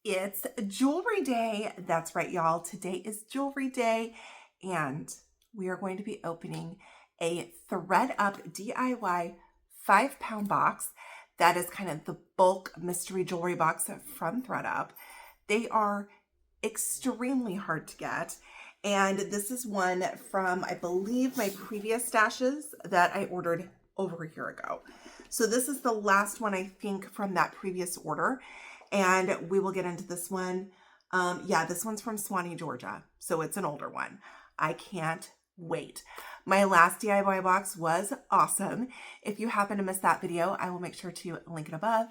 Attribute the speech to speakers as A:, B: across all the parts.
A: It's jewelry day. That's right, y'all. Today is jewelry day, and we are going to be opening a Thredup DIY 5-pound box. That is kind of the bulk mystery jewelry box from Thredup. They are extremely hard to get, and this is one from, I believe, my previous stashes that I ordered over a year ago. So this is the last one, I think, from that previous order. And we will get into this one. Yeah, this one's from Swanee, Georgia. So it's an older one. I can't wait. My last DIY box was awesome. If you happen to miss that video, I will make sure to link it above.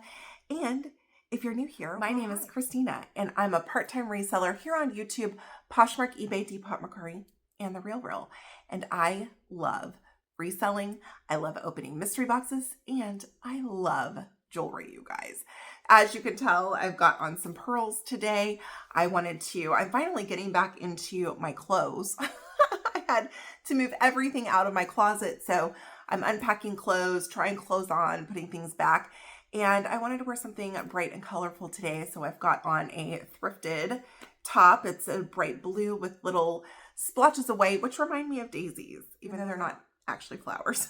A: And if you're new here, my name is Christina, and I'm a part-time reseller here on YouTube, Poshmark, eBay, Depop, Mercari, and The Real. And I love reselling. I love opening mystery boxes, and I love jewelry, you guys. As you can tell, I've got on some pearls today. I'm finally getting back into my clothes. I had to move everything out of my closet, so I'm unpacking clothes, trying clothes on, putting things back. And I wanted to wear something bright and colorful today, so I've got on a thrifted top. It's a bright blue with little splotches of white, which remind me of daisies, even though they're not actually flowers.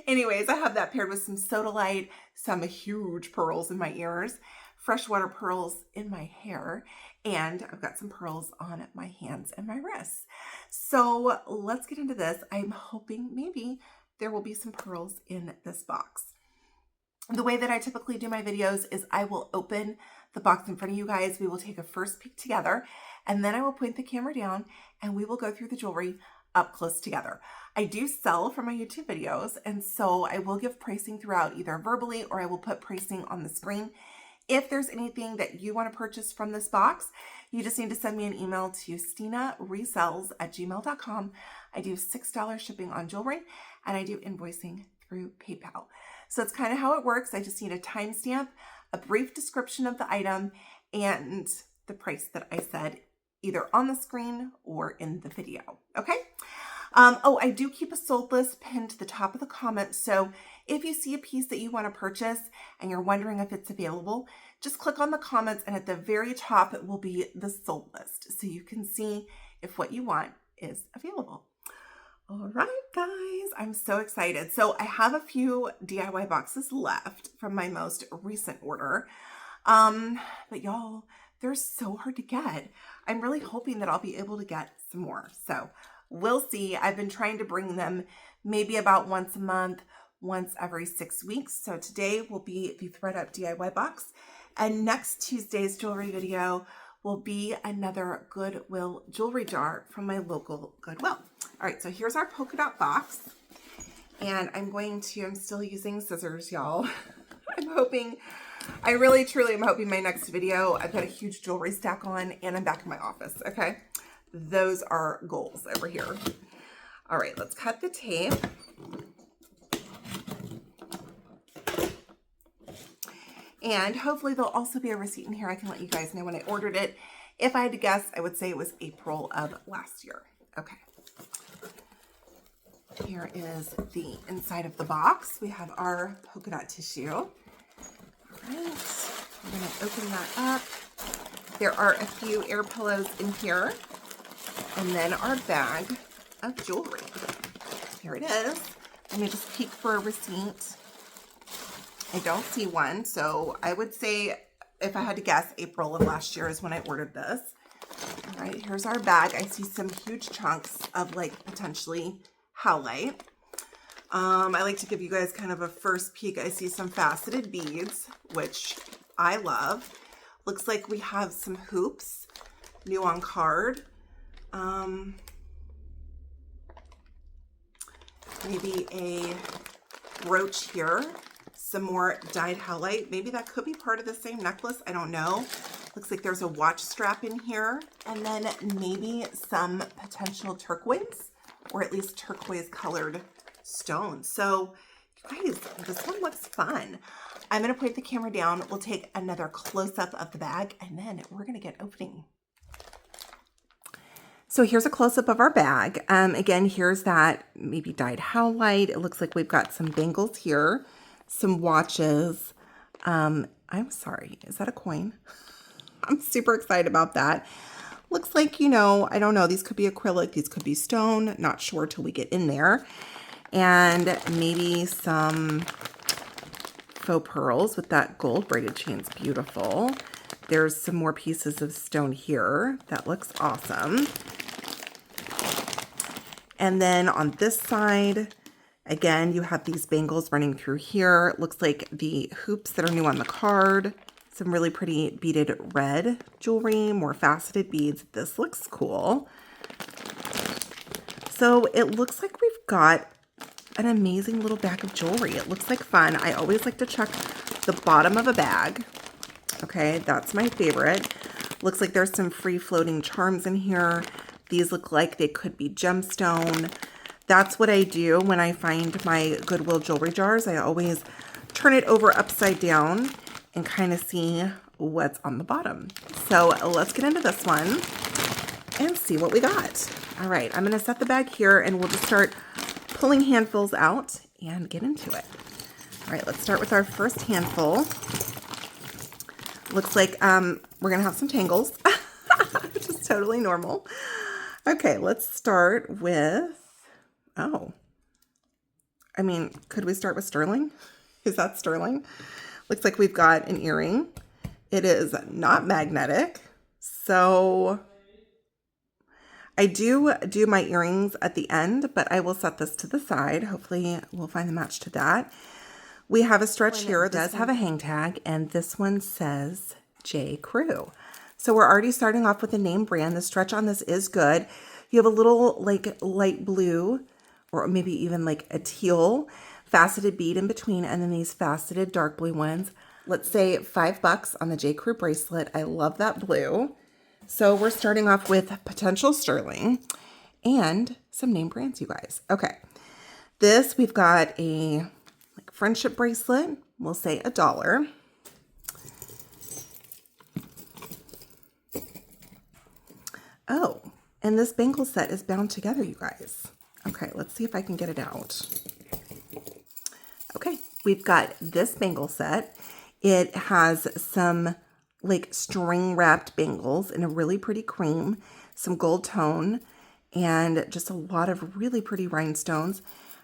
A: Anyways, I have that paired with some sodalite, some huge pearls in my ears, freshwater pearls in my hair, and I've got some pearls on my hands and my wrists. So let's get into this. I'm hoping maybe there will be some pearls in this box. The way that I typically do my videos is I will open the box in front of you guys. We will take a first peek together, and then I will point the camera down and we will go through the jewelry up close together. I do sell for my YouTube videos, and so I will give pricing throughout, either verbally or I will put pricing on the screen. If there's anything that you want to purchase from this box, you just need to send me an email to stinaresells@gmail.com. I do $6 shipping on jewelry, and I do invoicing through PayPal. So it's kind of how it works. I just need a timestamp, a brief description of the item, and the price that I said either on the screen or in the video. Okay? Oh, I do keep a sold list pinned to the top of the comments. So if you see a piece that you want to purchase and you're wondering if it's available, just click on the comments, and at the very top it will be the sold list, so you can see if what you want is available. All right, guys, I'm so excited. So I have a few DIY boxes left from my most recent order. But y'all, they're so hard to get. I'm really hoping that I'll be able to get some more. So we'll see. I've been trying to bring them maybe about once a month, once every 6 weeks. So today will be the Thredup DIY box. And next Tuesday's jewelry video will be another Goodwill jewelry jar from my local Goodwill. All right, so here's our polka dot box. And I'm still using scissors, y'all. I really, truly am hoping my next video, I've got a huge jewelry stack on and I'm back in my office, okay? Those are goals over here. All right, let's cut the tape. And hopefully there'll also be a receipt in here. I can let you guys know when I ordered it. If I had to guess, I would say it was April of last year. Okay. Here is the inside of the box. We have our polka dot tissue. All right, we're going to open that up. There are a few air pillows in here. And then our bag of jewelry. Here it is. Let me just peek for a receipt. I don't see one, so I would say, if I had to guess, April of last year is when I ordered this. All right, here's our bag. I see some huge chunks of potentially howlite. I like to give you guys kind of a first peek. I see some faceted beads, which I love. Looks like we have some hoops, new on card. Maybe a brooch here. Some more dyed howlite. Maybe that could be part of the same necklace. I don't know. Looks like there's a watch strap in here. And then maybe some potential turquoise, or at least turquoise colored stones. So you guys, this one looks fun. I'm going to point the camera down. We'll take another close-up of the bag, and then we're going to get opening. So here's a close-up of our bag. Again, here's that maybe dyed howlite. It looks like we've got some bangles here, some watches. I'm sorry, is that a coin? I'm super excited about that. Looks like, you know, I don't know, these could be acrylic, these could be stone, not sure till we get in there. And maybe some faux pearls with that gold braided chain is beautiful. There's some more pieces of stone here. That looks awesome. And then on this side, again, you have these bangles running through here. It looks like the hoops that are new on the card. Some really pretty beaded red jewelry, more faceted beads. This looks cool. So it looks like we've got an amazing little bag of jewelry. It looks like fun. I always like to check the bottom of a bag. Okay, that's my favorite. Looks like there's some free floating charms in here. These look like they could be gemstone. That's what I do when I find my Goodwill jewelry jars. I always turn it over upside down and kind of see what's on the bottom. So let's get into this one and see what we got. All right, I'm gonna set the bag here and we'll just start pulling handfuls out and get into it. All right, let's start with our first handful. Looks like we're gonna have some tangles, which is totally normal. Okay, let's start with, oh, I mean, could we start with Sterling? Is that Sterling? Looks like we've got an earring. It is not magnetic. So I do my earrings at the end, but I will set this to the side. Hopefully we'll find the match to that. We have a stretch here. It does have a hang tag, and this one says J. Crew. So we're already starting off with a name brand. The stretch on this is good. You have a little like light blue or maybe even like a teal faceted bead in between, and then these faceted dark blue ones. Let's say $5 on the J. Crew bracelet. I love that blue. So we're starting off with potential Sterling and some name brands, you guys. Okay, this we've got a like friendship bracelet. We'll say $1. Oh, and this bangle set is bound together, you guys. Okay, let's see if I can get it out. Okay, we've got this bangle set. It has some like string wrapped bangles in a really pretty cream, some gold tone, and just a lot of really pretty rhinestones.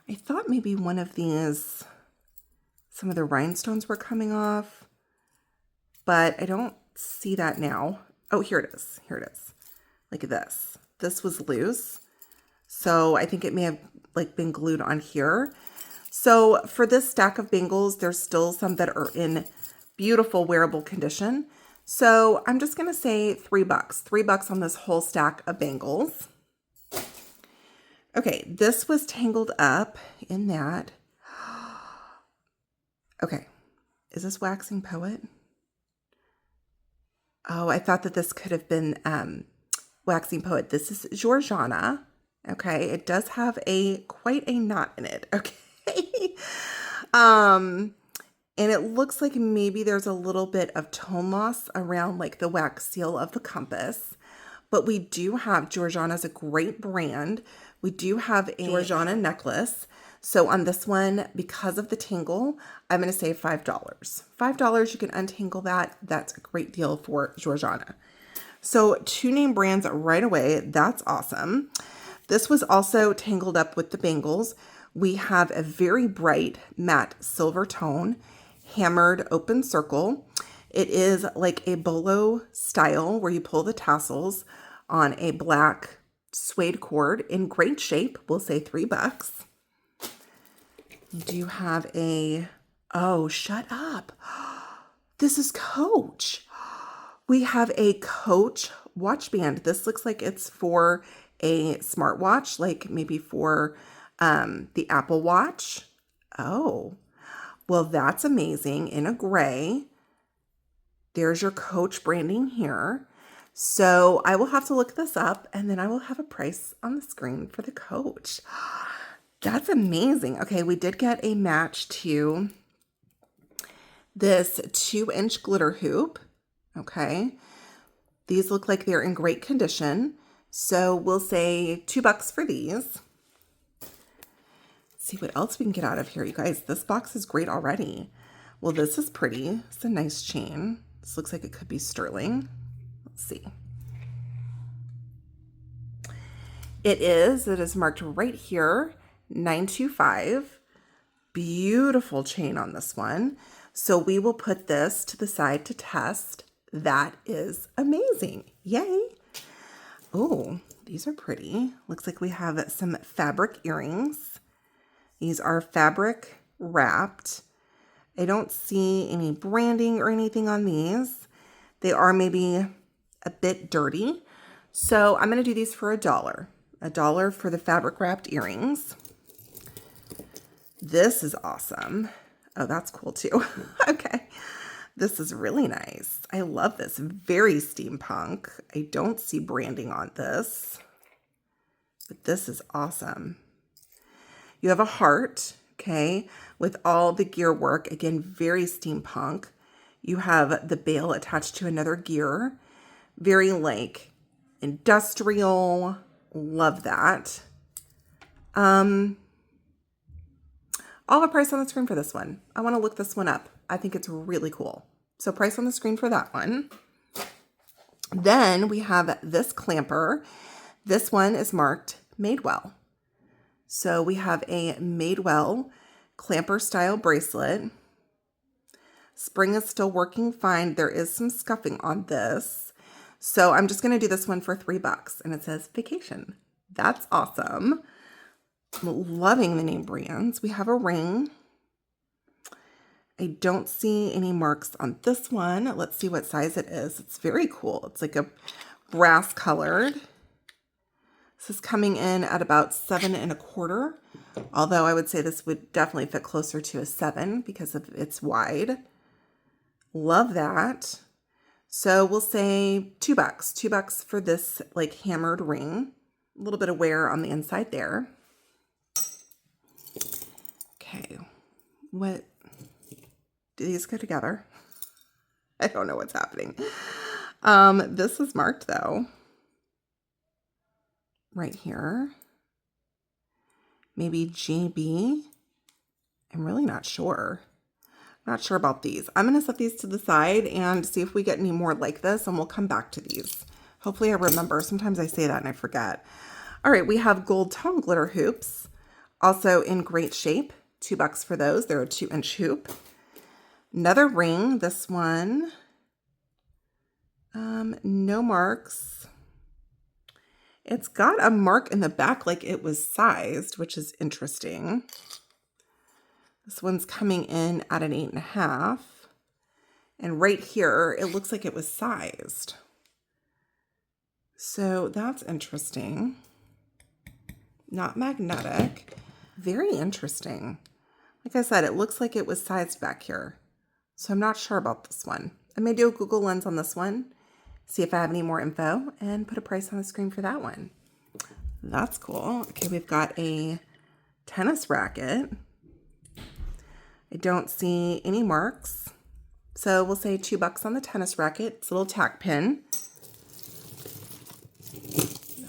A: I thought maybe one of these, some of the rhinestones were coming off, but I don't see that now. Oh, here it is. Here it is. Look at this. This was loose. So I think it may have like been glued on here. So for this stack of bangles, there's still some that are in beautiful wearable condition. So I'm just going to say $3. $3 on this whole stack of bangles. Okay, this was tangled up in that. Okay, is this Waxing Poet? Oh, I thought that this could have been Waxing Poet. This is Georgiana. Okay, it does have quite a knot in it. Okay. And it looks like maybe there's a little bit of tone loss around like the wax seal of the compass. But we do have, Georgiana's a great brand. We do have a Georgiana necklace. So on this one, because of the tangle, I'm going to say $5. $5, you can untangle that. That's a great deal for Georgiana. So 2 name brands right away. That's awesome. This was also tangled up with the bangles. We have a very bright matte silver tone, hammered open circle. It is like a bolo style where you pull the tassels on a black suede cord in great shape. We'll say $3. You do have oh, shut up. This is Coach. We have a Coach watch band. This looks like it's for a smartwatch, like maybe for the Apple Watch. Oh, well, that's amazing. In a gray. There's your Coach branding here. So I will have to look this up, and then I will have a price on the screen for the Coach. That's amazing. Okay, we did get a match to this 2-inch glitter hoop. Okay, these look like they're in great condition. So we'll say $2 for these. Let's see what else we can get out of here, you guys. This box is great already. Well, this is pretty. It's a nice chain. This looks like it could be Sterling. Let's see. It is marked right here, 925. Beautiful chain on this one. So we will put this to the side to test. That is amazing. Yay. Oh, these are pretty. Looks like we have some fabric earrings. These are fabric wrapped. I don't see any branding or anything on these. They are maybe a bit dirty. So I'm going to do these for $1. $1 for the fabric wrapped earrings. This is awesome. Oh, that's cool too. Okay. This is really nice. I love this. Very steampunk. I don't see branding on this, but this is awesome. You have a heart, okay, with all the gear work. Again, very steampunk. You have the bail attached to another gear. Very like industrial. Love that. I'll have a price on the screen for this one. I want to look this one up. I think it's really cool. So price on the screen for that one. Then we have this clamper. This one is marked Madewell. So we have a Madewell clamper style bracelet. Spring is still working fine. There is some scuffing on this. So I'm just going to do this one for $3 and it says vacation. That's awesome. I'm loving the name brands. We have a ring. I don't see any marks on this one. Let's see what size it is. It's very cool. It's like a brass colored. This is coming in at about 7 1/4. Although I would say this would definitely fit closer to a 7 because of its wide. Love that. So we'll say $2. $2 for this like hammered ring. A little bit of wear on the inside there. Okay. What? Do these go together? I don't know what's happening. This is marked though. Right here. Maybe GB. I'm really not sure. Not sure about these. I'm going to set these to the side and see if we get any more like this and we'll come back to these. Hopefully I remember. Sometimes I say that and I forget. All right, we have gold tone glitter hoops. Also in great shape. $2 for those. They're a 2-inch hoop. Another ring. This one. No marks. It's got a mark in the back like it was sized, which is interesting. This one's coming in at an 8.5. And right here, it looks like it was sized. So that's interesting. Not magnetic. Very interesting. Like I said, it looks like it was sized back here. So I'm not sure about this one. I may do a Google Lens on this one, see if I have any more info, and put a price on the screen for that one. That's cool. Okay, we've got a tennis racket. I don't see any marks. So we'll say $2 on the tennis racket. It's a little tack pin.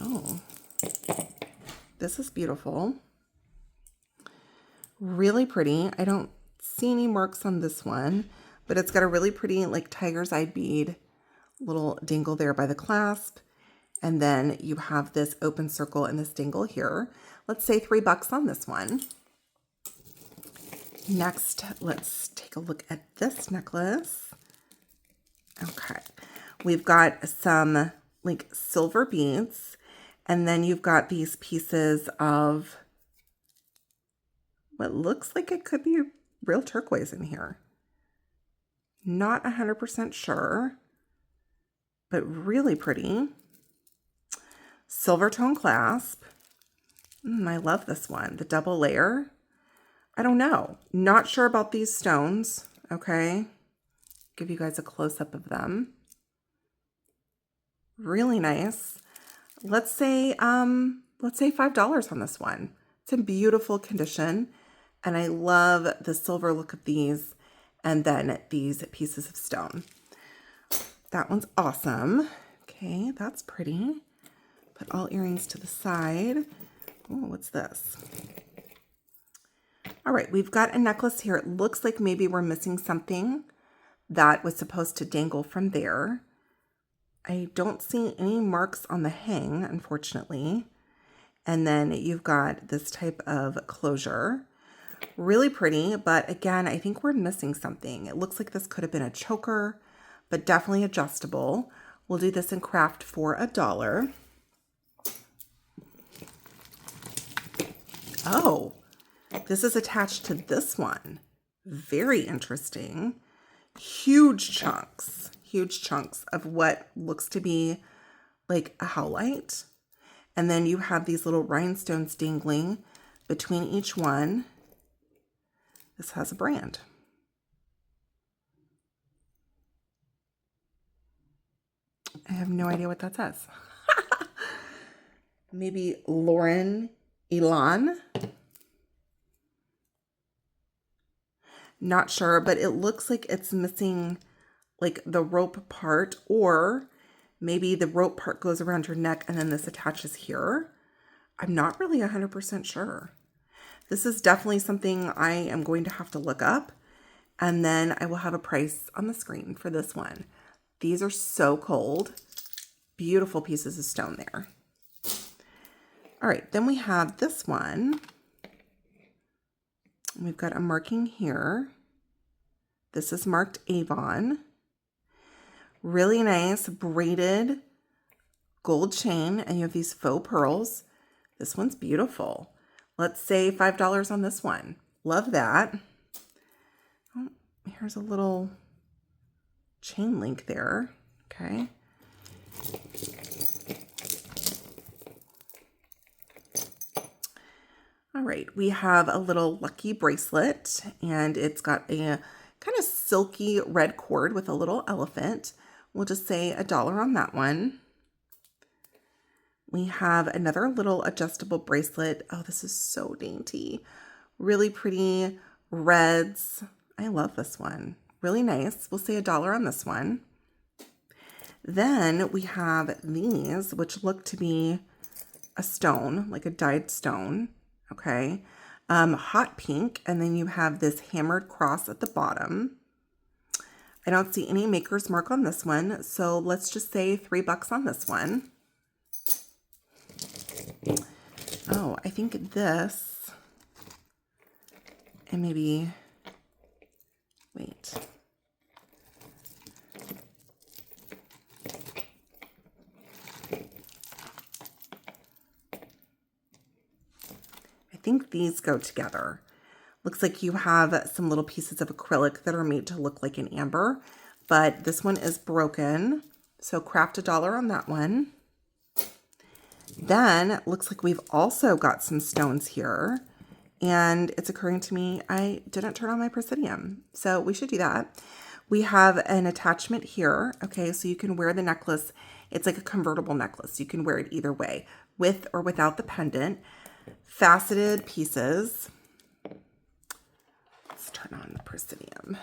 A: Oh, this is beautiful. Really pretty. I don't see any marks on this one, but it's got a really pretty like tiger's eye bead, little dingle there by the clasp. And then you have this open circle and this dingle here. Let's say $3 on this one. Next, let's take a look at this necklace. Okay. We've got some like silver beads, and then you've got these pieces of what looks like it could be real turquoise in here. Not 100% sure, but really pretty. Silver tone clasp. I love this one. The double layer. I don't know. Not sure about these stones. Okay. Give you guys a close-up of them. Really nice. Let's say $5 on this one. It's in beautiful condition. And I love the silver look of these. And then these pieces of stone. That one's awesome. Okay, that's pretty. Put all earrings to the side. Oh, what's this? All right, we've got a necklace here. It looks like maybe we're missing something that was supposed to dangle from there. I don't see any marks on the hang, unfortunately. And then you've got this type of closure. Really pretty, but again, I think we're missing something. It looks like this could have been a choker, but definitely adjustable. We'll do this in craft for $1. Oh, this is attached to this one. Very interesting. Huge chunks of what looks to be like a howlite. And then you have these little rhinestones dangling between each one. This has a brand. I have no idea what that says. Maybe Lauren Elon. Not sure, but it looks like it's missing like the rope part, or maybe the rope part goes around your neck and then this attaches here. I'm not really 100% sure. This is definitely something I am going to have to look up, and then I will have a price on the screen for this one. These are so cold. Beautiful pieces of stone there. All right, then we have this one. We've got a marking here. This is marked Avon. Really nice braided gold chain, and you have these faux pearls. This one's beautiful. Let's say $5 on this one. Love that. Oh, here's a little chain link there. Okay. All right, we have a little lucky bracelet, and it's got a kind of silky red cord with a little elephant. We'll just say $1 on that one. We have another little adjustable bracelet. Oh, this is so dainty. Really pretty reds. I love this one. Really nice. We'll say $1 on this one. Then we have these, which look to be a stone, like a dyed stone. Okay. Hot pink. And then you have this hammered cross at the bottom. I don't see any maker's mark on this one, so let's just say $3 on this one. Oh, I think this, and maybe, wait. I think these go together. Looks like you have some little pieces of acrylic that are made to look like an amber, but this one is broken. So craft $1 on that one. Then it looks like we've also got some stones here, and it's occurring to me I didn't turn on my Presidium, so we should do that. We have an attachment here. Okay, so you can wear the necklace. It's like a convertible necklace. You can wear it either way, with or without the pendant. Faceted pieces. Let's turn on the Presidium.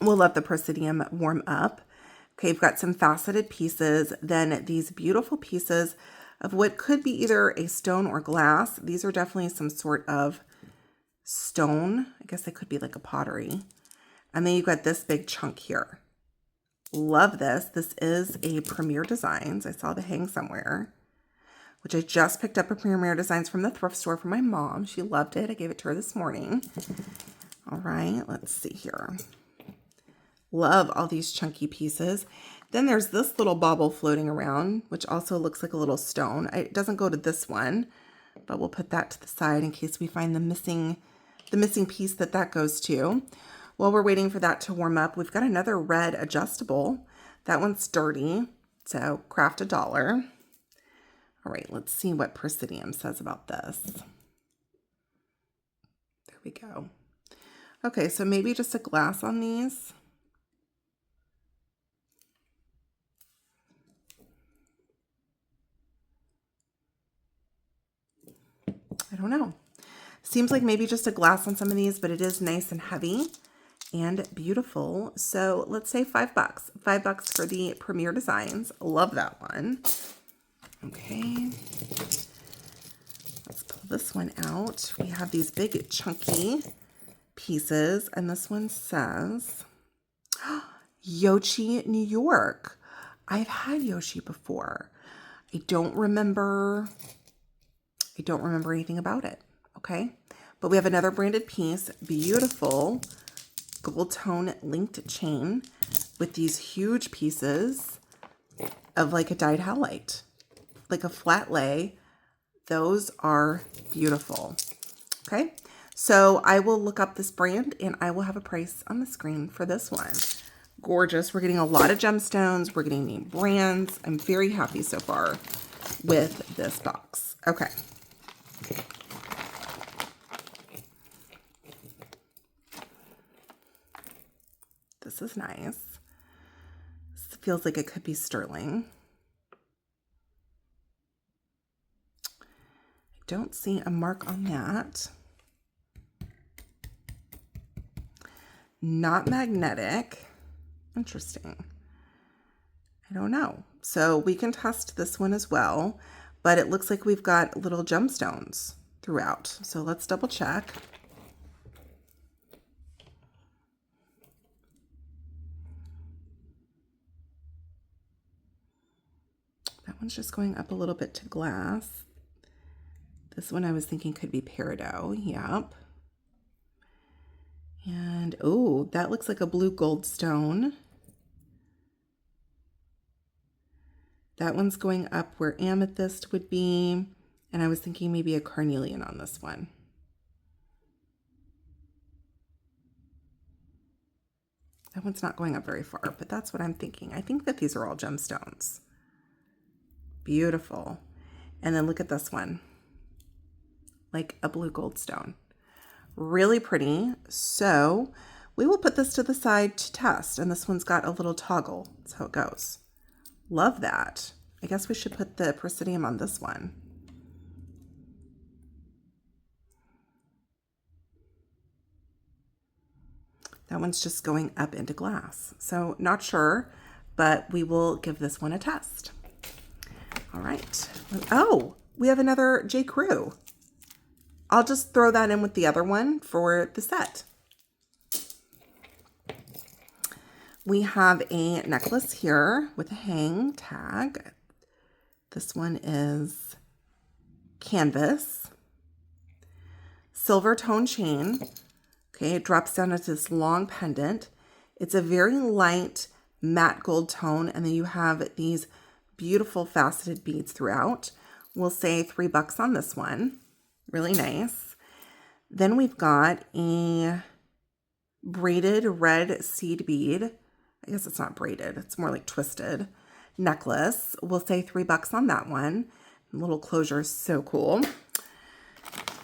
A: We'll let the Presidium warm up. Okay, you've got some faceted pieces, then these beautiful pieces of what could be either a stone or glass. These are definitely some sort of stone. I guess they could be like a pottery. And then you've got this big chunk here. Love this. This is a Premier Designs. I saw the hang somewhere, which I just picked up a Premier Designs from the thrift store for my mom. She loved it. I gave it to her this morning. All right, let's see here. Love all these chunky pieces. Then there's this little bauble floating around, which also looks like a little stone. It doesn't go to this one, but we'll put that to the side in case we find the missing piece that goes to. While we're waiting for that to warm up, we've got another red adjustable. That one's dirty, so craft $1. All right, let's see what Presidium says about this. There we go. Okay, so maybe just a glass on these. I don't know. Seems like maybe just a glass on some of these, but it is nice and heavy and beautiful. So let's say $5. $5 for the Premier Designs. Love that one. Okay. Let's pull this one out. We have these big chunky pieces, and this one says, Yoshi, New York. I've had Yoshi before. I don't remember anything about it. Okay. But we have another branded piece. Beautiful gold tone linked chain with these huge pieces of like a dyed halite, like a flat lay. Those are beautiful. Okay. So I will look up this brand and I will have a price on the screen for this one. Gorgeous. We're getting a lot of gemstones. We're getting name brands. I'm very happy so far with this box. Okay. This is nice. This feels like it could be sterling. I don't see a mark on that. Not magnetic. Interesting. I don't know. So we can test this one as well, but it looks like we've got little gemstones throughout. So let's double check. That one's just going up a little bit to glass. This one I was thinking could be peridot. Yep. And oh, that looks like a blue gold stone. That one's going up where amethyst would be. And I was thinking maybe a carnelian on this one. That one's not going up very far, but that's what I'm thinking. I think that these are all gemstones. Beautiful. And then look at this one. Like a blue gold stone. Really pretty. So we will put this to the side to test. And this one's got a little toggle. That's how it goes. Love that. I guess we should put the Presidium on this one. That one's just going up into glass. So not sure, but we will give this one a test. All right. Oh, we have another J. Crew. I'll just throw that in with the other one for the set. We have a necklace here with a hang tag. This one is canvas. Silver tone chain. Okay, it drops down into this long pendant. It's a very light matte gold tone, and then you have these beautiful faceted beads throughout. We'll say $3 on this one. Really nice. Then we've got a braided red seed bead. I guess it's not braided. It's more like twisted necklace. We'll say $3 on that one. Little closure is so cool.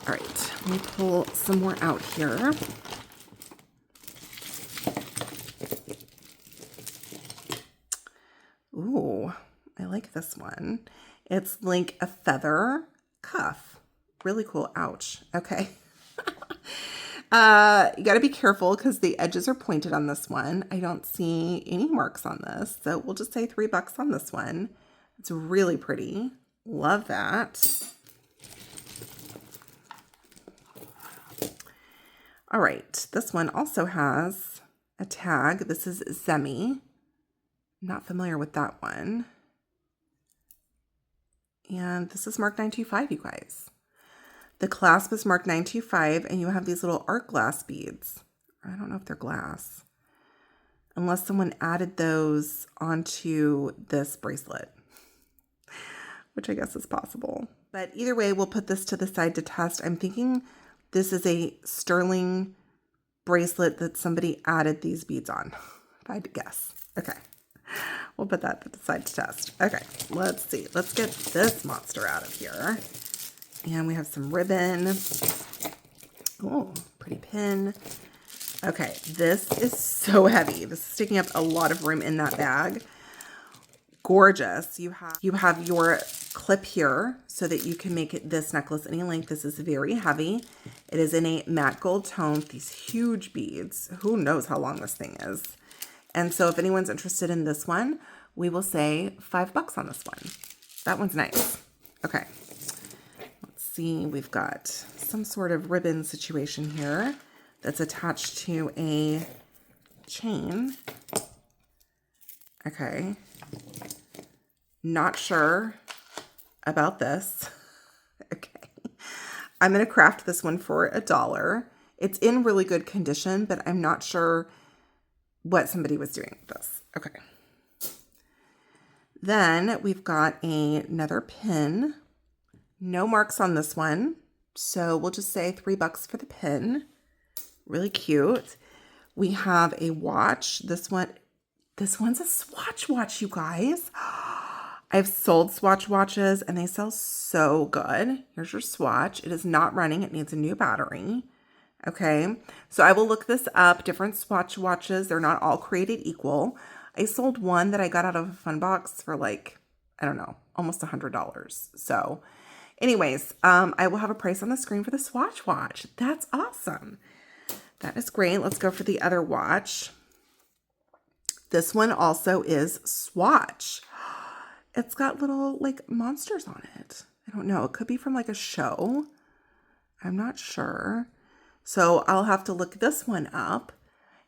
A: All right, let me pull some more out here. Ooh, I like this one. It's like a feather cuff. Really cool. Ouch. Okay. You got to be careful because the edges are pointed on this one. I don't see any marks on this. So we'll just say $3 on this one. It's really pretty. Love that. All right. This one also has a tag. This is Zemi. Not familiar with that one. And this is marked 925, you guys. The clasp is marked 925, and you have these little art glass beads. I don't know if they're glass. Unless someone added those onto this bracelet, which I guess is possible. But either way, we'll put this to the side to test. I'm thinking this is a sterling bracelet that somebody added these beads on, if I had to guess. Okay. We'll put that to the side to test. Okay, let's see. Let's get this monster out of here. And we have some ribbon. Oh, pretty pin. Okay, this is so heavy. This is taking up a lot of room in that bag. Gorgeous. You have your clip here so that you can make this necklace any length. This is very heavy. It is in a matte gold tone with these huge beads. Who knows how long this thing is. And so if anyone's interested in this one, we will say $5 on this one. That one's nice. Okay. Let's see. We've got some sort of ribbon situation here that's attached to a chain. Okay. Not sure about this. Okay. I'm going to craft this one for $1. It's in really good condition, but I'm not sure what somebody was doing with this. Okay. Then we've got another pin. No marks on this one. So we'll just say $3 for the pin. Really cute. We have a watch. This one's a Swatch watch, you guys. I've sold Swatch watches and they sell so good. Here's your Swatch. It is not running. It needs a new battery. Okay. So I will look this up. Different Swatch watches. They're not all created equal. I sold one that I got out of a fun box for like, I don't know, almost $100. So anyways, I will have a price on the screen for the Swatch watch. That's awesome. That is great. Let's go for the other watch. This one also is Swatch. It's got little like monsters on it. I don't know. It could be from like a show. I'm not sure. So I'll have to look this one up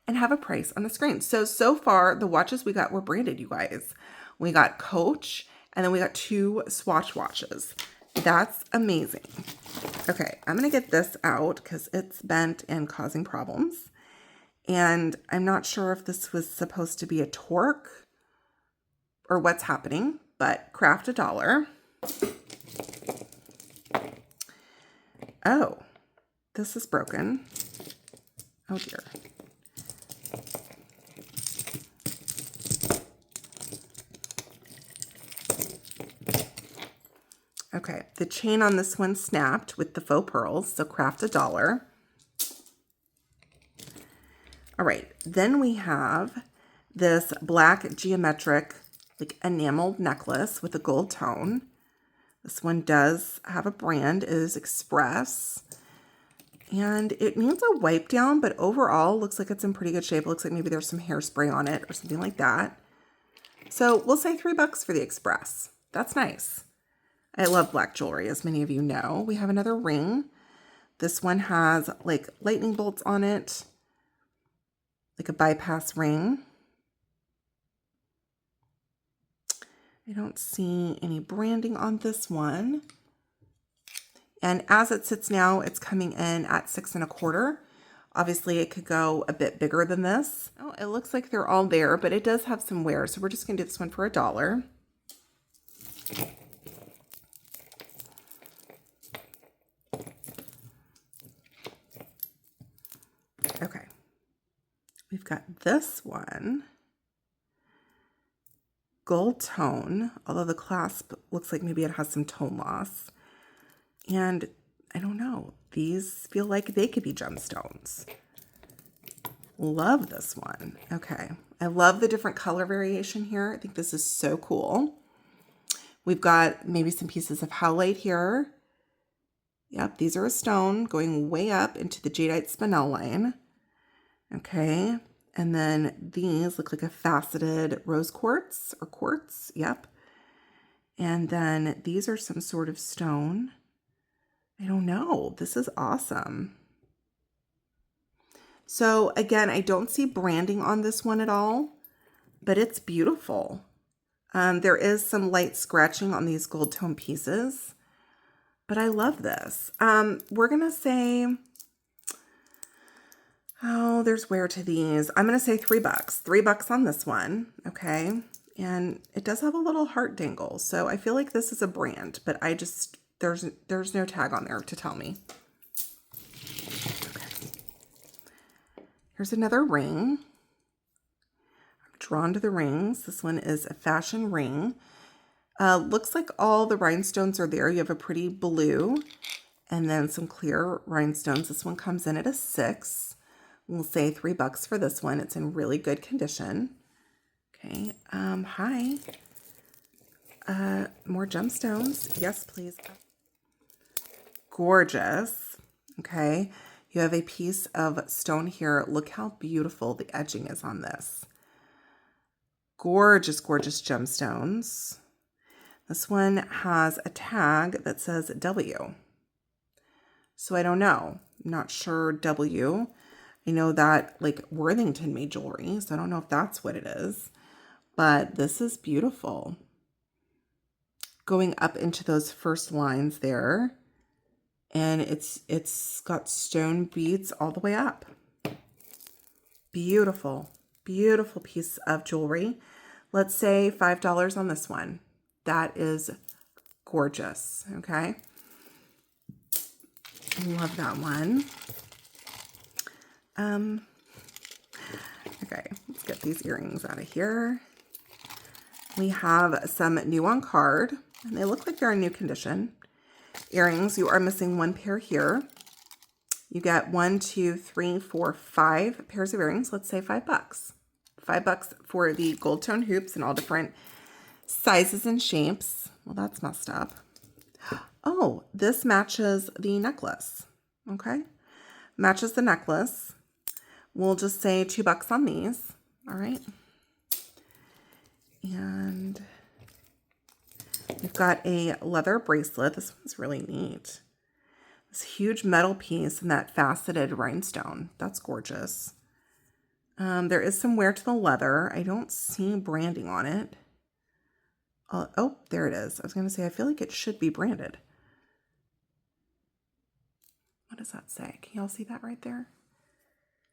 A: and have a price on the screen. So far the watches we got were branded, you guys. We got Coach and then we got 2 Swatch watches. That's amazing. Okay, I'm going to get this out because it's bent and causing problems. And I'm not sure if this was supposed to be a torque or what's happening, but craft $1. Oh, this is broken. Oh dear. Okay, the chain on this one snapped with the faux pearls, so craft $1. All right, then we have this black geometric, like enameled necklace with a gold tone. This one does have a brand, it is Express. And it needs a wipe down, but overall looks like it's in pretty good shape. It looks like maybe there's some hairspray on it or something like that. So we'll say $3 for the Express. That's nice. I love black jewelry, as many of you know. We have another ring. This one has like lightning bolts on it, like a bypass ring. I don't see any branding on this one. And as it sits now, it's coming in at 6 1/4. Obviously, it could go a bit bigger than this. Oh, it looks like they're all there, but it does have some wear. So we're just going to do this one for $1. Okay. We've got this one. Gold tone, although the clasp looks like maybe it has some tone loss. And I don't know, these feel like they could be gemstones. Love this one. Okay. I love the different color variation here. I think this is so cool. We've got maybe some pieces of howlite here. Yep, these are a stone going way up into the jadeite spinel line. Okay. And then these look like a faceted rose quartz or quartz. Yep. And then these are some sort of stone. I don't know. This is awesome. So again, I don't see branding on this one at all, but it's beautiful. There is some light scratching on these gold tone pieces, but I love this. We're going to say, oh, there's wear to these. I'm going to say $3. $3 on this one. Okay. And it does have a little heart dangle. So I feel like this is a brand, but I just, there's no tag on there to tell me. Okay. Here's another ring. I'm drawn to the rings. This one is a fashion ring. Looks like all the rhinestones are there. You have a pretty blue and then some clear rhinestones. This one comes in at a 6. We'll say $3 for this one. It's in really good condition. Okay. Hi. More gemstones. Yes, please. Gorgeous. Okay. You have a piece of stone here. Look how beautiful the edging is on this. Gorgeous, gorgeous gemstones. This one has a tag that says W. So I don't know. I'm not sure W. I know that like Worthington made jewelry, so I don't know if that's what it is. but this is beautiful. Going up into those first lines there, and it's got stone beads all the way up. Beautiful, beautiful piece of jewelry. Let's say $5 on this one. That is gorgeous, okay? Love that one. Okay, let's get these earrings out of here. We have some new on card, and they look like they're in new condition. Earrings, you are missing one pair here. You get 1, 2, 3, 4, 5 pairs of earrings. Let's say $5. $5 for the gold tone hoops in all different sizes and shapes. Well, that's messed up. Oh, this matches the necklace. Okay. Matches the necklace. We'll just say $2 on these. All right. And we've got a leather bracelet. This one's really neat. This huge metal piece and that faceted rhinestone. That's gorgeous. There is some wear to the leather. I don't see branding on it. Oh, there it is. I was going to say, I feel like it should be branded. What does that say? Can y'all see that right there?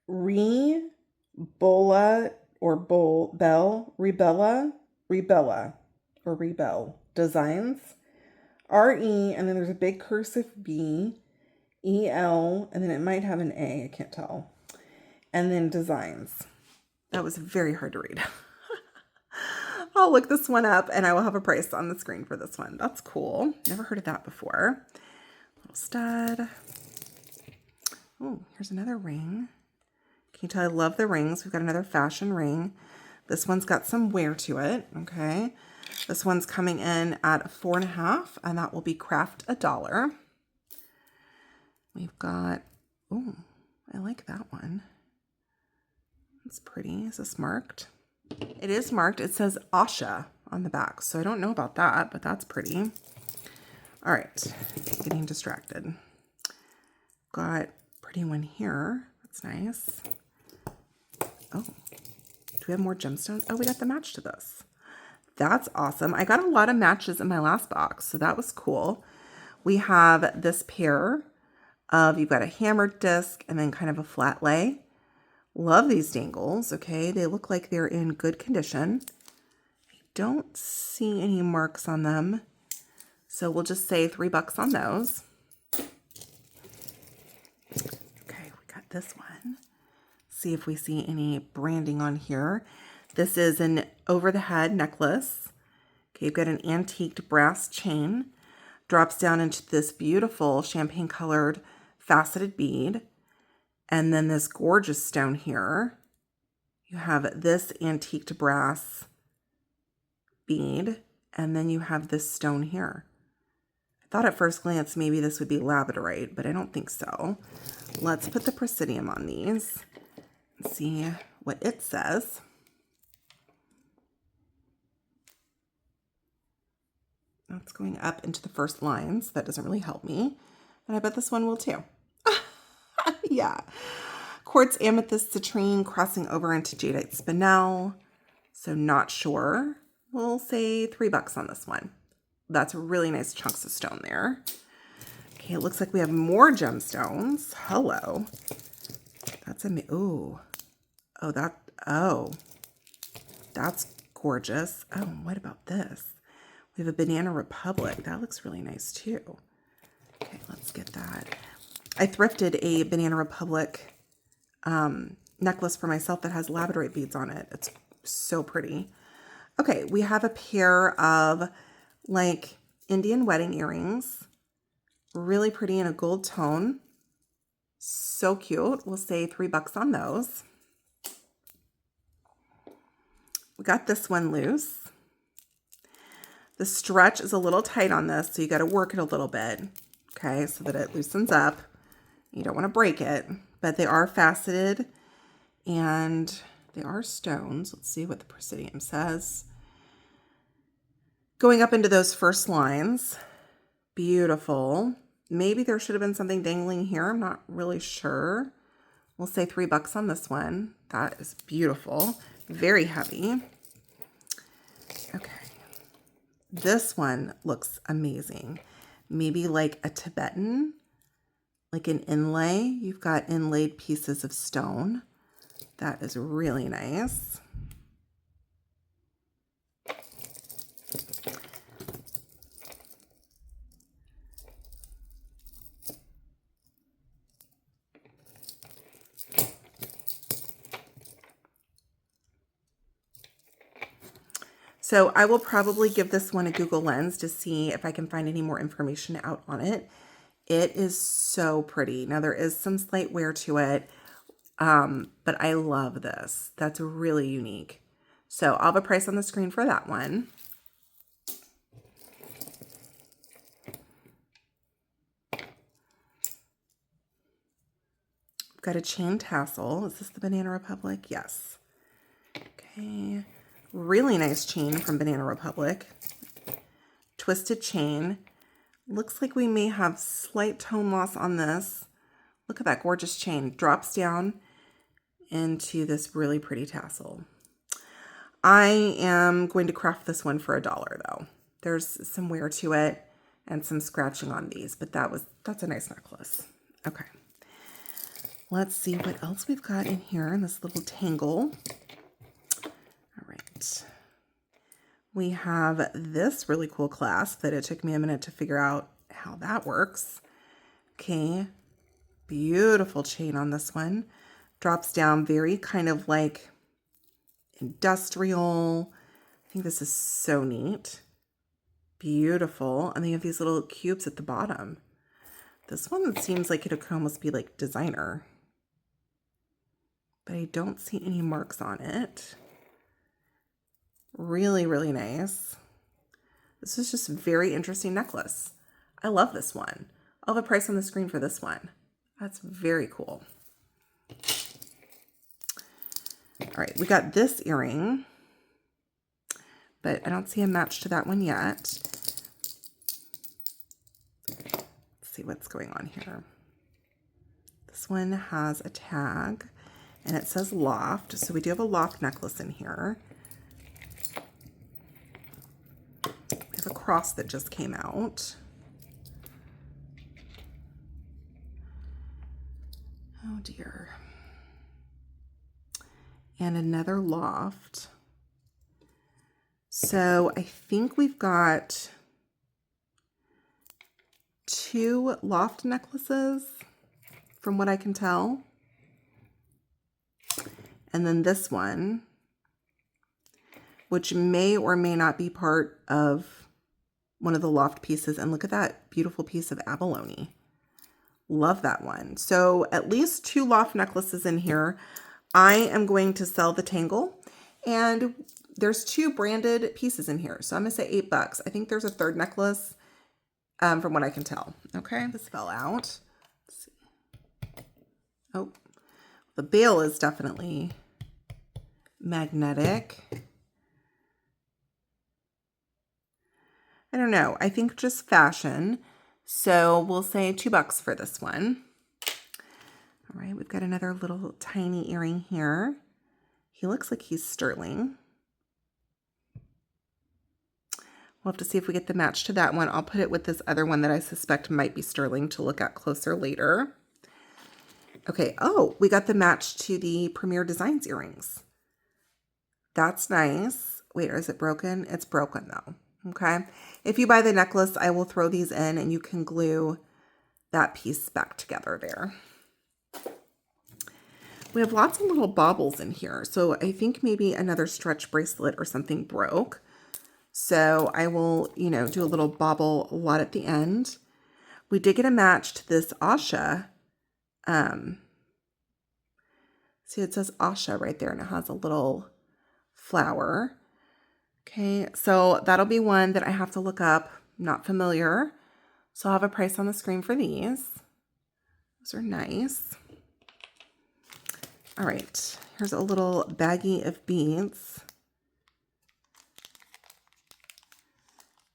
A: Rebella Designs. R-E, and then there's a big cursive B, E-L, and then it might have an A, I can't tell. And then Designs. That was very hard to read. I'll look this one up and I will have a price on the screen for this one. That's cool. Never heard of that before. Little stud. Oh, here's another ring. Can you tell I love the rings? We've got another fashion ring. This one's got some wear to it, okay? This one's coming in at 4.5, and that will be craft $1. We've got, oh, I like that one. It's pretty. Is this marked? It is marked. It says Asha on the back, so I don't know about that, but that's pretty. All right, getting distracted. Got a pretty one here. That's nice. Oh, do we have more gemstones? Oh, we got the match to this. That's awesome. I got a lot of matches in my last box, so that was cool. We have this pair of, you've got a hammered disc and then kind of a flat lay. Love these dangles, okay? They look like they're in good condition. I don't see any marks on them, so we'll just say $3 on those. Okay, we got this one. See if we see any branding on here. This is an over-the-head necklace. Okay, you've got an antiqued brass chain. Drops down into this beautiful champagne-colored faceted bead. And then this gorgeous stone here. You have this antiqued brass bead. And then you have this stone here. I thought at first glance maybe this would be labradorite, but I don't think so. Let's put the presidium on these and see what it says. That's going up into the first lines. That doesn't really help me. And I bet this one will too. Yeah. Quartz, amethyst, citrine crossing over into jadeite spinel. So not sure. We'll say $3 on this one. That's really nice chunks of stone there. Okay, it looks like we have more gemstones. Hello. That's oh, that's gorgeous. Oh, what about this? We have a Banana Republic. That looks really nice too. Okay, let's get that. I thrifted a Banana Republic necklace for myself that has labradorite beads on it. It's so pretty. Okay, we have a pair of like Indian wedding earrings. Really pretty in a gold tone. So cute. We'll say $3 on those. We got this one loose. The stretch is a little tight on this, so you got to work it a little bit, okay, so that it loosens up. You don't want to break it, but they are faceted and they are stones. Let's see what the presidium says. Going up into those first lines, beautiful. Maybe there should have been something dangling here. I'm not really sure. We'll say $3 on this one. That is beautiful. Very heavy. This one looks amazing. Maybe like a Tibetan, like an inlay. You've got inlaid pieces of stone. That is really nice. So I will probably give this one a Google Lens to see if I can find any more information out on it. It is so pretty. Now there is some slight wear to it, but I love this. That's really unique. So I'll have a price on the screen for that one. Got a chain tassel. Is this the Banana Republic? Yes. Okay. Really nice chain from Banana Republic. Twisted chain. Looks like we may have slight tone loss on this. Look at that gorgeous chain. Drops down into this really pretty tassel. I am going to craft this one for $1 though. There's some wear to it and some scratching on these, but that's a nice necklace. Okay. Let's see what else we've got in here in this little tangle. All right. We have this really cool clasp that it took me a minute to figure out how that works. Okay. Beautiful chain on this one. Drops down very kind of like industrial. I think this is so neat. Beautiful. And they have these little cubes at the bottom. This one seems like it could almost be like designer, but I don't see any marks on it. Really, really nice. This is just a very interesting necklace. I love this one. I'll have a price on the screen for this one. That's very cool. All right, we got this earring, but I don't see a match to that one yet. Let's see what's going on here. This one has a tag and it says Loft. So we do have a Loft necklace in here. We have a cross that just came out. Oh dear. And another Loft. So I think we've got 2 Loft necklaces from what I can tell. And then this one, which may or may not be part of one of the Loft pieces. And look at that beautiful piece of abalone. Love that one. So at least 2 Loft necklaces in here. I am going to sell the tangle, and there's 2 branded pieces in here. So I'm gonna say $8. I think there's a third necklace from what I can tell. Okay, this fell out. Let's see. Oh, the bail is definitely magnetic. I don't know. I think just fashion. So we'll say $2 for this one. All right, we've got another little tiny earring here. He looks like he's sterling. We'll have to see if we get the match to that one. I'll put it with this other one that I suspect might be sterling to look at closer later. Okay, oh, we got the match to the Premier Designs earrings. That's nice. Wait, is it broken? It's broken though. Okay. If you buy the necklace, I will throw these in and you can glue that piece back together there. We have lots of little baubles in here. So I think maybe another stretch bracelet or something broke. So I will, do a little bauble lot at the end. We did get a match to this Asha. See, it says Asha right there and it has a little flower. Okay, so that'll be one that I have to look up. Not familiar. So I'll have a price on the screen for these. Those are nice. All right, here's a little baggie of beads.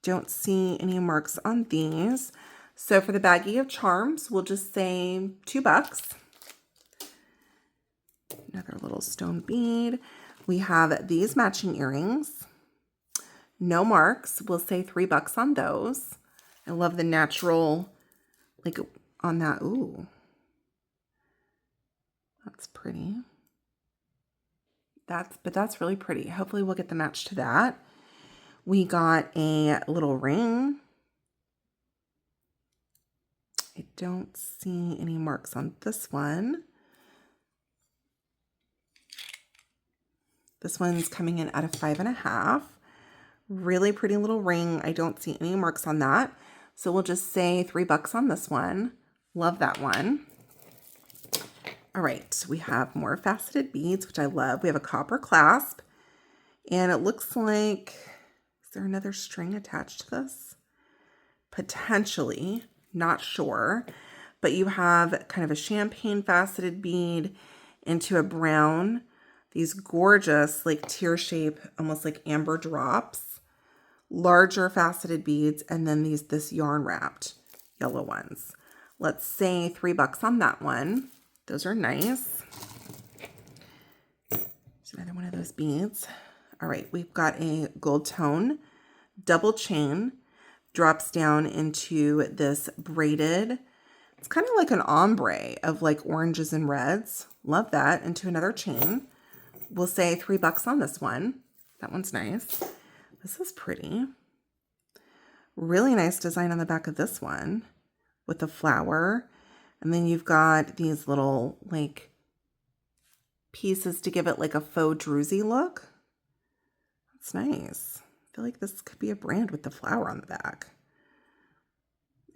A: Don't see any marks on these. So for the baggie of charms, we'll just say $2. Another little stone bead. We have these matching earrings. No marks. We'll say $3 on those. I love the natural, like on that. Ooh, that's pretty. But that's really pretty. Hopefully we'll get the match to that. We got a little ring. I don't see any marks on this one. This one's coming in at a 5.5. Really pretty little ring. I don't see any marks on that. So we'll just say $3 on this one. Love that one. All right, we have more faceted beads, which I love. We have a copper clasp, and it looks like, is there another string attached to this? Potentially, not sure. But you have kind of a champagne faceted bead into a brown. These gorgeous, like tear shape, almost like amber drops. Larger faceted beads, and then this yarn wrapped yellow ones. Let's say $3 on that one. Those are nice. There's another one of those beads. All right, we've got a gold tone double chain, drops down into this braided, it's kind of like an ombre of like oranges and reds. Love that. Into another chain. We'll say $3 on this one. That one's nice. This is pretty. Really nice design on the back of this one with the flower. And then you've got these little like pieces to give it like a faux druzy look. That's nice. I feel like this could be a brand with the flower on the back.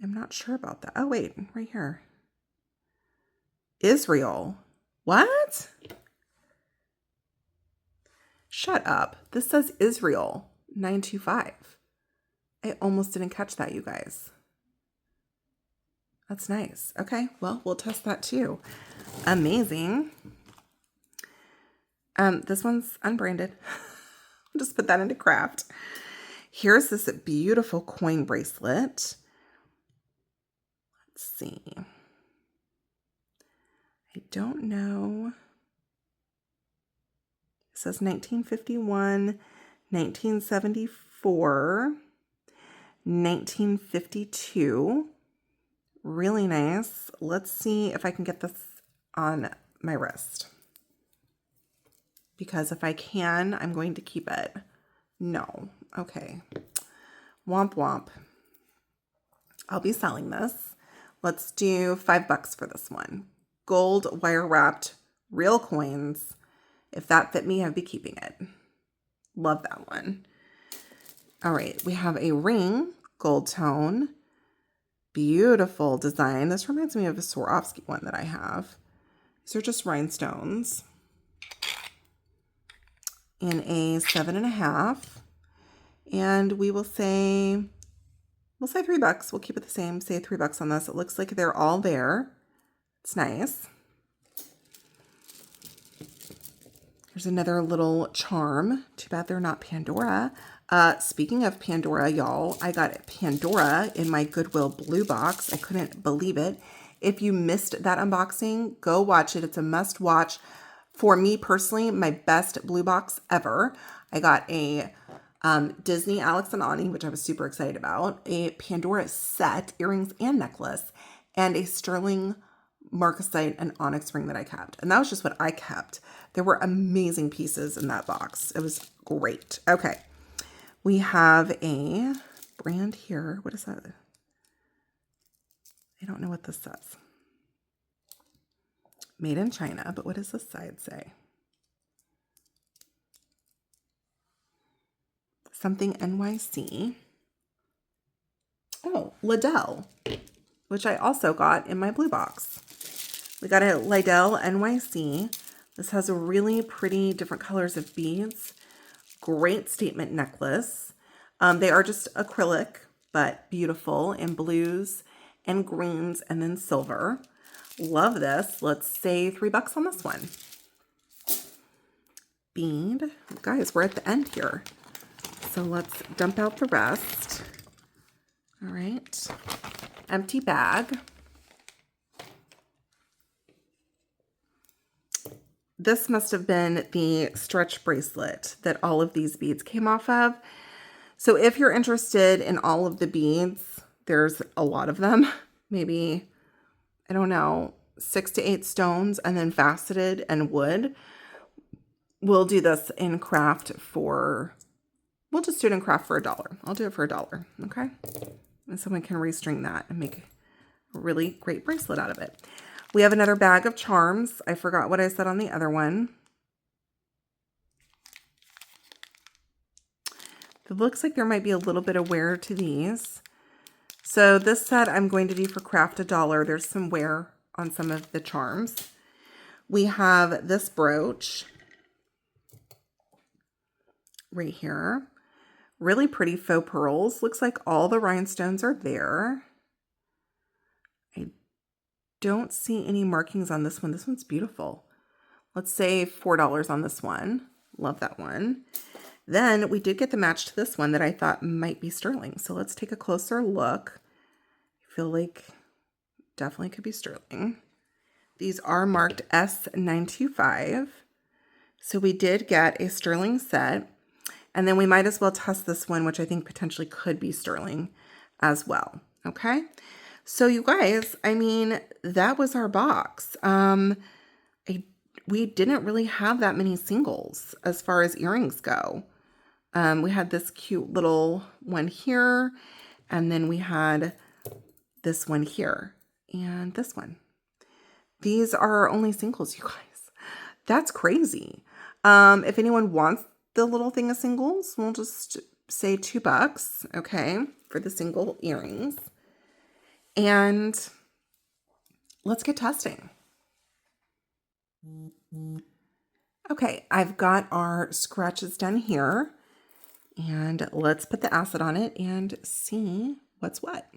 A: I'm not sure about that. Oh, wait, right here. Israel. What? Shut up. This says Israel 925. I almost didn't catch that, you guys. That's nice. Okay, well, we'll test that too. Amazing. This one's unbranded. I'll just put that into craft. Here's this beautiful coin bracelet. Let's see. I don't know. It says 1951, 1974, 1952. Really nice. Let's see if I can get this on my wrist. Because if I can, I'm going to keep it. No. Okay. Womp womp. I'll be selling this. Let's do $5 for this one. Gold wire wrapped real coins. If that fit me, I'd be keeping it. Love that one. All right. We have a ring, gold tone. Beautiful design. This reminds me of a Swarovski one that I have. These are just rhinestones. In a 7.5. And we'll say $3. We'll keep it the same. Say $3 on this. It looks like they're all there. It's nice. There's another little charm. Too bad they're not Pandora. Speaking of Pandora, y'all, I got Pandora in my Goodwill blue box. I couldn't believe it. If you missed that unboxing, go watch it. It's a must watch. For me personally, my best blue box ever. I got a Disney Alex and Ani, which I was super excited about, a Pandora set, earrings and necklace, and a Sterling marcasite and onyx ring that I kept. And that was just what I kept. There were amazing pieces in that box. It was great. Okay. We have a brand here. What is that? I don't know what this says. Made in China, but what does this side say? Something NYC. Oh, Liddell, which I also got in my blue box. We got a Liddell NYC. This has a really pretty different colors of beads. Great statement necklace. They are just acrylic, but beautiful in blues and greens and then silver. Love this. Let's say $3 on this one. Bead. Guys, we're at the end here. So let's dump out the rest. All right. Empty bag. This must have been the stretch bracelet that all of these beads came off of. So if you're interested in all of the beads, there's a lot of them, maybe, I don't know, 6 to 8 stones, and then faceted and wood. We'll do this in craft for, we'll just do it in craft for $1. I'll do it for $1, okay? And someone can restring that and make a really great bracelet out of it. We have another bag of charms. I forgot what I said on the other one. It looks like there might be a little bit of wear to these. So this set I'm going to do for craft $1. There's some wear on some of the charms. We have this brooch right here. Really pretty faux pearls. Looks like all the rhinestones are there. I don't see any markings on this one. This one's beautiful. Let's say $4 on this one. Love that one. Then we did get the match to this one that I thought might be sterling. So let's take a closer look. I feel like definitely could be sterling. These are marked S925. So we did get a sterling set. And then we might as well test this one, which I think potentially could be sterling as well. Okay. So you guys, I mean, that was our box. We didn't really have that many singles as far as earrings go. We had this cute little one here, and then we had this one here, and this one. These are our only singles, you guys. That's crazy. If anyone wants the little thing of singles, we'll just say $2, okay, for the single earrings. And let's get testing. Okay, I've got our scratches done here, and let's put the acid on it and see what's what.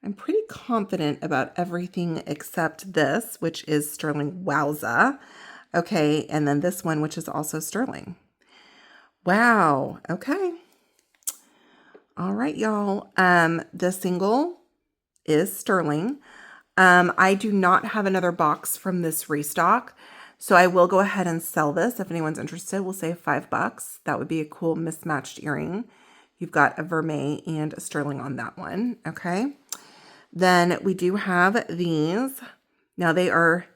A: I'm pretty confident about everything except this, which is sterling wowza. Okay, and then this one, which is also sterling. Wow, okay. All right, y'all. The single is sterling. I do not have another box from this restock, so I will go ahead and sell this. If anyone's interested, we'll say $5. That would be a cool mismatched earring. You've got a vermeil and a sterling on that one, okay? Then we do have these. Now they are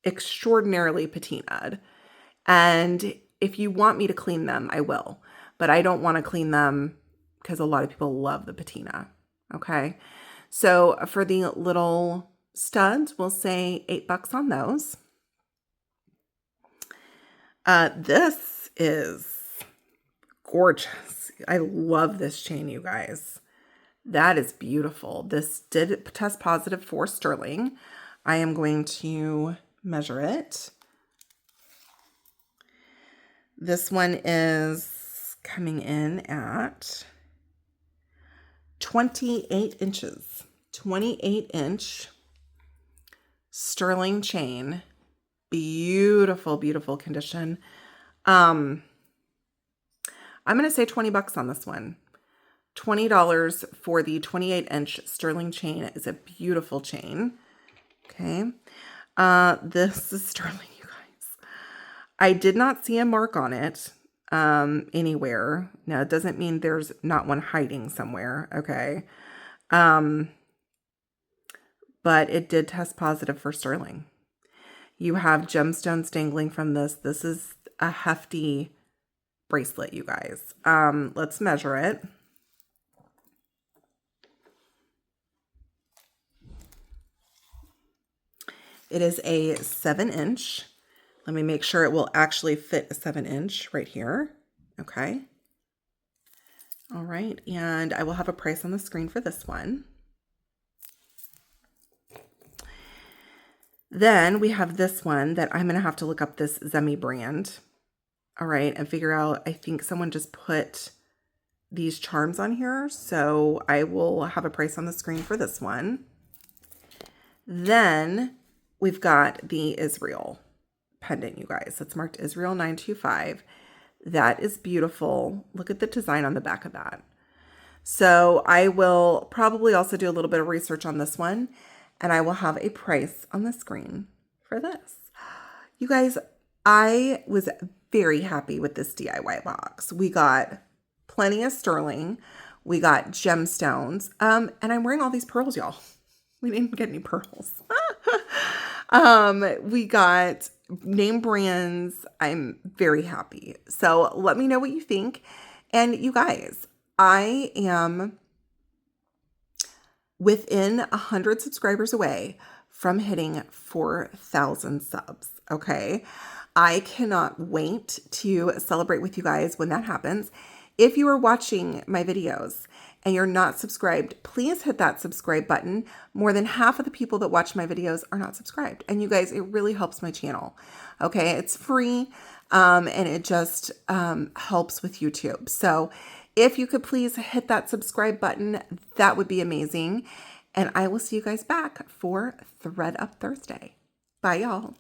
A: extraordinarily patinaed, and if you want me to clean them, I will, but I don't want to clean them because a lot of people love the patina, okay? So for the little studs, we'll say $8 on those. This is gorgeous. I love this chain, you guys. That is beautiful. This did test positive for sterling. I am going to measure it. This one is coming in at 28 inches. 28-inch sterling chain. Beautiful, beautiful condition. I'm going to say $20 on this one. $20 for the 28-inch sterling chain. Is a beautiful chain. Okay. This is sterling, you guys. I did not see a mark on it anywhere. Now, it doesn't mean there's not one hiding somewhere. Okay. But it did test positive for sterling. You have gemstones dangling from this. This is a hefty bracelet, you guys. Let's measure it. It is a 7-inch. Let me make sure it will actually fit a 7-inch right here. Okay. All right. And I will have a price on the screen for this one. Then we have this one that I'm going to have to look up, this Zemi brand. All right. And figure out, I think someone just put these charms on here. So I will have a price on the screen for this one. Then we've got the Israel pendant, you guys. It's marked Israel 925. That is beautiful. Look at the design on the back of that. So I will probably also do a little bit of research on this one, and I will have a price on the screen for this. You guys, I was very happy with this DIY box. We got plenty of sterling. We got gemstones. And I'm wearing all these pearls, y'all. We didn't get any pearls. We got name brands. I'm very happy. So let me know what you think. And you guys, I am within 100 subscribers away from hitting 4,000 subs. Okay. I cannot wait to celebrate with you guys when that happens. If you are watching my videos and you're not subscribed, please hit that subscribe button. More than half of the people that watch my videos are not subscribed. And you guys, it really helps my channel. Okay, it's free and it just helps with YouTube. So if you could please hit that subscribe button, that would be amazing. And I will see you guys back for Thread Up Thursday. Bye, y'all.